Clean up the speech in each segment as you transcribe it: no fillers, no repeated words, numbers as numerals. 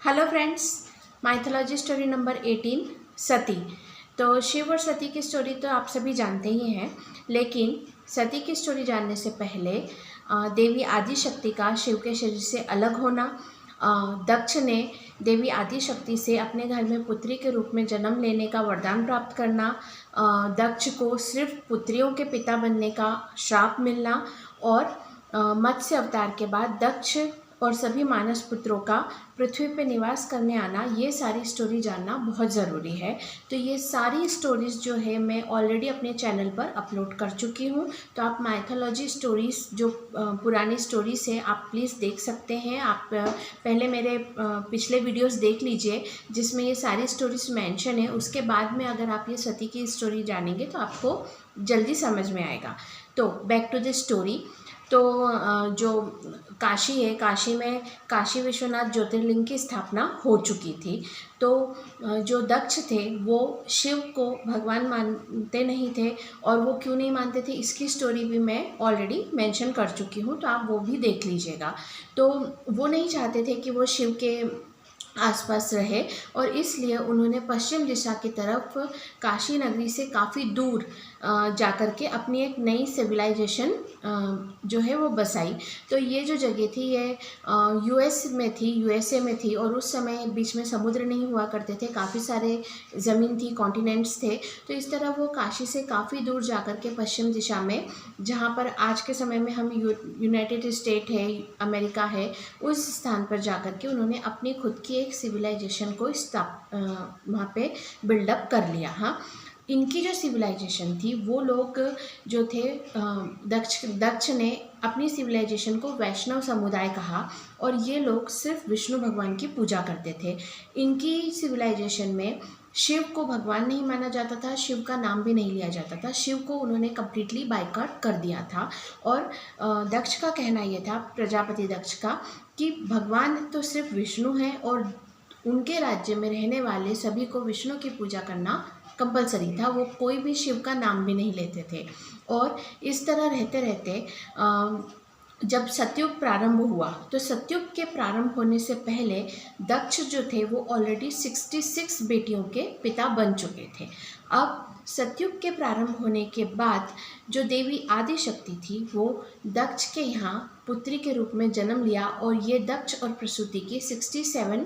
Hello friends, mythology story number 18 सती। तो शिव और सती की स्टोरी तो आप सभी जानते ही हैं, लेकिन सती की स्टोरी जानने से पहले देवी आदिशक्ति का शिव के शरीर से अलग होना, दक्ष ने देवी आदिशक्ति से अपने घर में पुत्री के रूप में जन्म लेने का वरदान प्राप्त करना, दक्ष को सिर्फ पुत्रियों के पिता बनने का श्राप मिलना और मत्स्य अवतार के बाद दक्ष और सभी मानस पुत्रों का पृथ्वी पर निवास करने आना, ये सारी स्टोरी जानना बहुत ज़रूरी है। तो ये सारी स्टोरीज़ जो है मैं ऑलरेडी अपने चैनल पर अपलोड कर चुकी हूँ। तो आप माइथोलॉजी स्टोरीज़ जो पुरानी स्टोरीज़ है आप प्लीज़ देख सकते हैं। आप पहले मेरे पिछले वीडियोस देख लीजिए जिसमें ये सारी स्टोरीज़ मेंशन है। उसके बाद में अगर आप ये सती की स्टोरी जानेंगे तो आपको जल्दी समझ में आएगा। तो बैक टू द स्टोरी। तो जो काशी है, काशी में काशी विश्वनाथ ज्योतिर्लिंग की स्थापना हो चुकी थी। तो जो दक्ष थे वो शिव को भगवान मानते नहीं थे, और वो क्यों नहीं मानते थे इसकी स्टोरी भी मैं ऑलरेडी मेंशन कर चुकी हूँ, तो आप वो भी देख लीजिएगा। तो वो नहीं चाहते थे कि वो शिव के आसपास रहे, और इसलिए उन्होंने पश्चिम दिशा की तरफ काशी नगरी से काफ़ी दूर जाकर के अपनी एक नई सिविलाइजेशन जो है वो बसाई। तो ये जो जगह थी ये यूएसए में थी, और उस समय बीच में समुद्र नहीं हुआ करते थे, काफ़ी सारे ज़मीन थी, कॉन्टिनेंट्स थे। तो इस तरह वो काशी से काफ़ी दूर जाकर के पश्चिम दिशा में, जहाँ पर आज के समय में हम यूनाइटेड स्टेट है, अमेरिका है, उस स्थान पर जाकर के उन्होंने अपनी खुद की एक सिविलाइजेशन को वहाँ पे बिल्डअप कर लिया। हाँ, इनकी जो सिविलाइजेशन थी वो लोग जो थे, दक्ष ने अपनी सिविलाइजेशन को वैष्णव समुदाय कहा, और ये लोग सिर्फ विष्णु भगवान की पूजा करते थे। इनकी सिविलाइजेशन में शिव को भगवान नहीं माना जाता था, शिव का नाम भी नहीं लिया जाता था, शिव को उन्होंने कम्प्लीटली बाइकआउट कर दिया था। और दक्ष का कहना ये था, प्रजापति दक्ष का, कि भगवान तो सिर्फ विष्णु हैं और उनके राज्य में रहने वाले सभी को विष्णु की पूजा करना कंपलसरी था। वो कोई भी शिव का नाम भी नहीं लेते थे। और इस तरह रहते रहते जब सतयुग प्रारंभ हुआ, तो सतयुग के प्रारंभ होने से पहले दक्ष जो थे वो ऑलरेडी 66 बेटियों के पिता बन चुके थे। अब सतयुग के प्रारंभ होने के बाद जो देवी आदिशक्ति थी वो दक्ष के यहाँ पुत्री के रूप में जन्म लिया, और ये दक्ष और प्रसूति की 67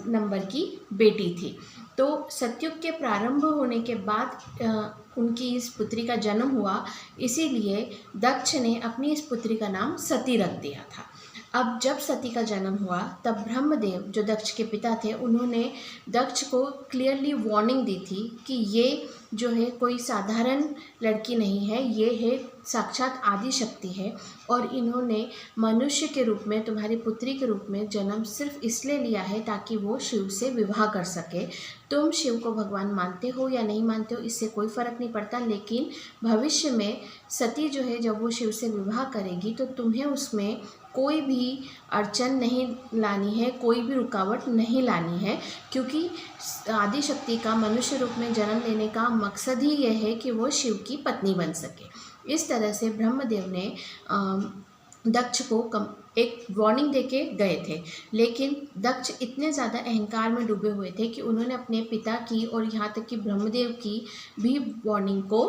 नंबर की बेटी थी। तो सतयुग के प्रारंभ होने के बाद उनकी इस पुत्री का जन्म हुआ, इसीलिए दक्ष ने अपनी इस पुत्री का नाम सती रख दिया था। अब जब सती का जन्म हुआ तब ब्रह्मदेव जो दक्ष के पिता थे, उन्होंने दक्ष को क्लियरली वार्निंग दी थी कि ये जो है कोई साधारण लड़की नहीं है, ये है साक्षात आदिशक्ति है, और इन्होंने मनुष्य के रूप में, तुम्हारी पुत्री के रूप में जन्म सिर्फ इसलिए लिया है ताकि वो शिव से विवाह कर सके। तुम शिव को भगवान मानते हो या नहीं मानते हो इससे कोई फ़र्क नहीं पड़ता, लेकिन भविष्य में सती जो है जब वो शिव से विवाह करेगी तो तुम्हें उसमें कोई भी अड़चन नहीं लानी है, कोई भी रुकावट नहीं लानी है, क्योंकि आदिशक्ति का मनुष्य रूप में जन्म लेने का मकसद ही यह है कि वो शिव की पत्नी बन सके। इस तरह से ब्रह्मदेव ने दक्ष को एक वार्निंग देके गए थे, लेकिन दक्ष इतने ज़्यादा अहंकार में डूबे हुए थे कि उन्होंने अपने पिता की और यहाँ तक कि ब्रह्मदेव की भी वार्निंग को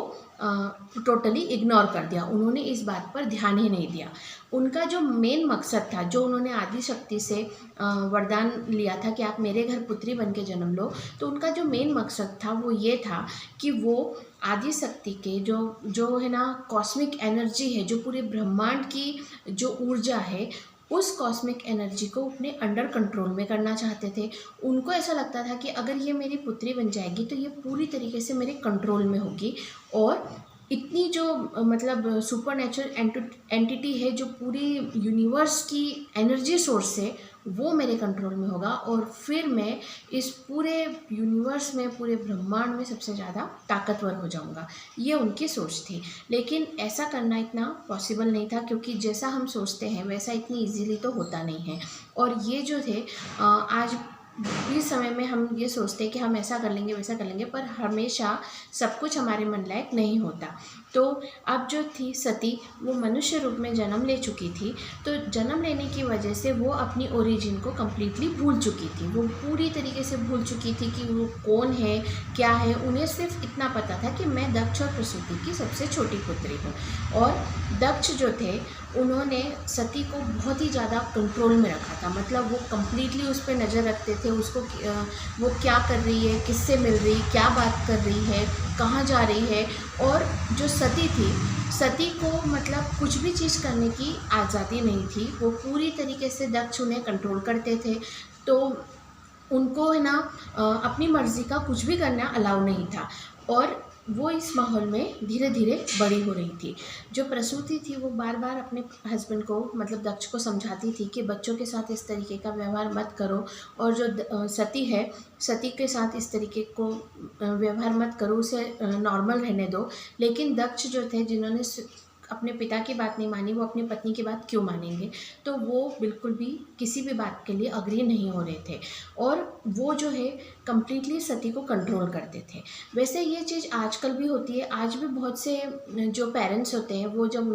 टोटली इग्नोर कर दिया। उन्होंने इस बात पर ध्यान ही नहीं दिया। उनका जो मेन मकसद था, जो उन्होंने आदिशक्ति से वरदान लिया था कि आप मेरे घर पुत्री बन के जन्म लो, तो उनका जो मेन मकसद था वो ये था कि वो आदिशक्ति के जो है ना कॉस्मिक एनर्जी है, जो पूरे ब्रह्मांड की जो ऊर्जा है, उस कॉस्मिक एनर्जी को अपने अंडर कंट्रोल में करना चाहते थे। उनको ऐसा लगता था कि अगर ये मेरी पुत्री बन जाएगी तो ये पूरी तरीके से मेरे कंट्रोल में होगी, और इतनी जो मतलब सुपर नेचुरल एंटिटी है जो पूरी यूनिवर्स की एनर्जी सोर्स है वो मेरे कंट्रोल में होगा, और फिर मैं इस पूरे यूनिवर्स में, पूरे ब्रह्मांड में सबसे ज़्यादा ताकतवर हो जाऊंगा। ये उनकी सोच थी, लेकिन ऐसा करना इतना पॉसिबल नहीं था, क्योंकि जैसा हम सोचते हैं वैसा इतनी इजीली तो होता नहीं है। और ये जो थे आज भी समय में हम ये सोचते हैं कि हम ऐसा कर लेंगे वैसा कर लेंगे, पर हमेशा सब कुछ हमारे मन लायक नहीं होता। तो अब जो थी सती, वो मनुष्य रूप में जन्म ले चुकी थी। तो जन्म लेने की वजह से वो अपनी ओरिजिन को कम्प्लीटली भूल चुकी थी। वो पूरी तरीके से भूल चुकी थी कि वो कौन है, क्या है। उन्हें सिर्फ इतना पता था कि मैं दक्ष और प्रसूति की सबसे छोटी पुत्री हूँ। और दक्ष जो थे, उन्होंने सती को बहुत ही ज़्यादा कंट्रोल में रखा था। मतलब वो कम्प्लीटली उस पर नज़र रखते थे, उसको वो क्या कर रही है, किससे मिल रही, क्या बात कर रही है, कहाँ जा रही है। और जो सती थी, सती को मतलब कुछ भी चीज़ करने की आज़ादी नहीं थी। वो पूरी तरीके से दक्ष उन्हें कंट्रोल करते थे। तो उनको है ना अपनी मर्ज़ी का कुछ भी करना अलाउ नहीं था। और वो इस माहौल में धीरे धीरे बड़ी हो रही थी। जो प्रसूति थी, वो बार बार अपने हस्बैंड को मतलब दक्ष को समझाती थी कि बच्चों के साथ इस तरीके का व्यवहार मत करो। और जो सती है, सती के साथ इस तरीके को व्यवहार मत करो, उसे नॉर्मल रहने दो। लेकिन दक्ष जो थे, जिन्होंने अपने पिता की बात नहीं मानी, वो अपनी पत्नी की बात क्यों मानेंगे। तो वो बिल्कुल भी किसी भी बात के लिए अग्री नहीं हो रहे थे। और वो जो है कम्प्लीटली सती को कंट्रोल करते थे। वैसे ये चीज़ आजकल भी होती है। आज भी बहुत से जो पेरेंट्स होते हैं, वो जब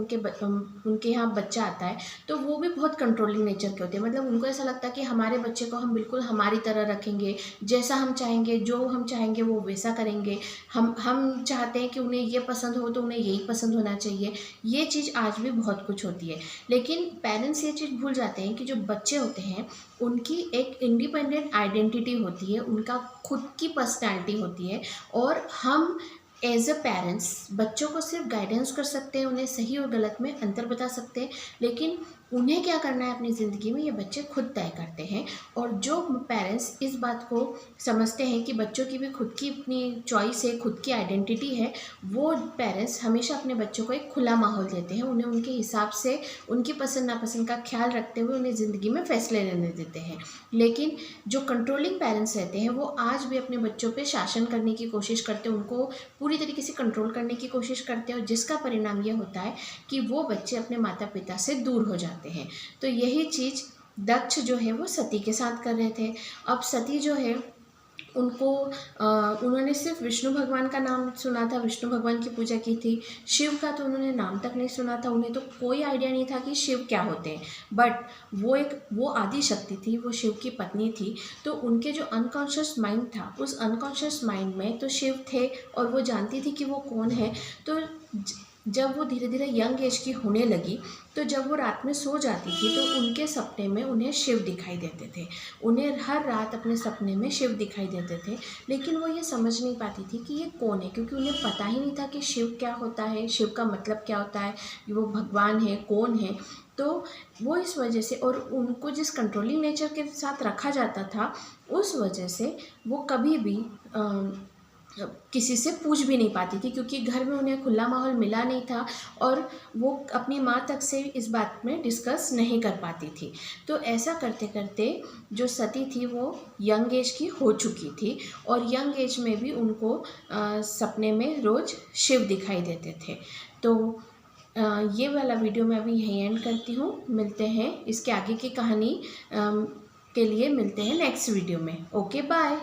उनके यहाँ बच्चा आता है, तो वो भी बहुत कंट्रोलिंग नेचर के होते हैं। मतलब उनको ऐसा लगता है कि हमारे बच्चे को हम बिल्कुल हमारी तरह रखेंगे, जैसा हम चाहेंगे, जो हम चाहेंगे वो वैसा करेंगे। हम चाहते हैं कि उन्हें ये पसंद हो तो उन्हें यही पसंद होना चाहिए। ये चीज़ आज भी बहुत कुछ होती है। लेकिन पेरेंट्स ये चीज़ भूल जाते हैं कि जो बच्चे होते हैं, उनकी एक इंडिपेंडेंट आइडेंटिटी होती है, उनका खुद की पर्सनैलिटी होती है। और हम एज अ पेरेंट्स बच्चों को सिर्फ गाइडेंस कर सकते हैं, उन्हें सही और गलत में अंतर बता सकते हैं। लेकिन उन्हें क्या करना है अपनी ज़िंदगी में, ये बच्चे खुद तय करते हैं। और जो पेरेंट्स इस बात को समझते हैं कि बच्चों की भी खुद की अपनी चॉइस है, खुद की आइडेंटिटी है, वो पेरेंट्स हमेशा अपने बच्चों को एक खुला माहौल देते हैं। उन्हें उनके हिसाब से, उनकी पसंद नापसंद का ख्याल रखते हुए उन्हें ज़िंदगी में फ़ैसले लेने देते हैं। लेकिन जो कंट्रोलिंग पेरेंट्स रहते हैं, वो आज भी अपने बच्चों पे शासन करने की कोशिश करते हैं, उनको पूरी तरीके से कंट्रोल करने की कोशिश करते हैं। और जिसका परिणाम ये होता है कि वो बच्चे अपने माता पिता से दूर हो जाते हैं। तो यही चीज़ दक्ष जो है वो सती के साथ कर रहे थे। अब सती जो है, उनको उन्होंने सिर्फ विष्णु भगवान का नाम सुना था, विष्णु भगवान की पूजा की थी। शिव का तो उन्होंने नाम तक नहीं सुना था। उन्हें तो कोई आइडिया नहीं था कि शिव क्या होते हैं। बट वो आदि शक्ति थी, वो शिव की पत्नी थी। तो उनके जो अनकॉन्शियस माइंड था, उस अनकॉन्शियस माइंड में तो शिव थे और वो जानती थी कि वो कौन है। तो जब वो धीरे धीरे यंग एज की होने लगी, तो जब वो रात में सो जाती थी, तो उनके सपने में उन्हें शिव दिखाई देते थे। उन्हें हर रात अपने सपने में शिव दिखाई देते थे। लेकिन वो ये समझ नहीं पाती थी कि ये कौन है, क्योंकि उन्हें पता ही नहीं था कि शिव क्या होता है, शिव का मतलब क्या होता है, वो भगवान है, कौन है। तो वो इस वजह से, और उनको जिस कंट्रोलिंग नेचर के साथ रखा जाता था, उस वजह से वो कभी भी किसी से पूछ भी नहीं पाती थी, क्योंकि घर में उन्हें खुला माहौल मिला नहीं था। और वो अपनी माँ तक से इस बात में डिस्कस नहीं कर पाती थी। तो ऐसा करते करते जो सती थी, वो यंग एज की हो चुकी थी। और यंग एज में भी उनको सपने में रोज़ शिव दिखाई देते थे। तो ये वाला वीडियो मैं अभी यहीं एंड करती हूँ। मिलते हैं इसके आगे की कहानी के लिए, मिलते हैं नेक्स्ट वीडियो में। Okay, bye.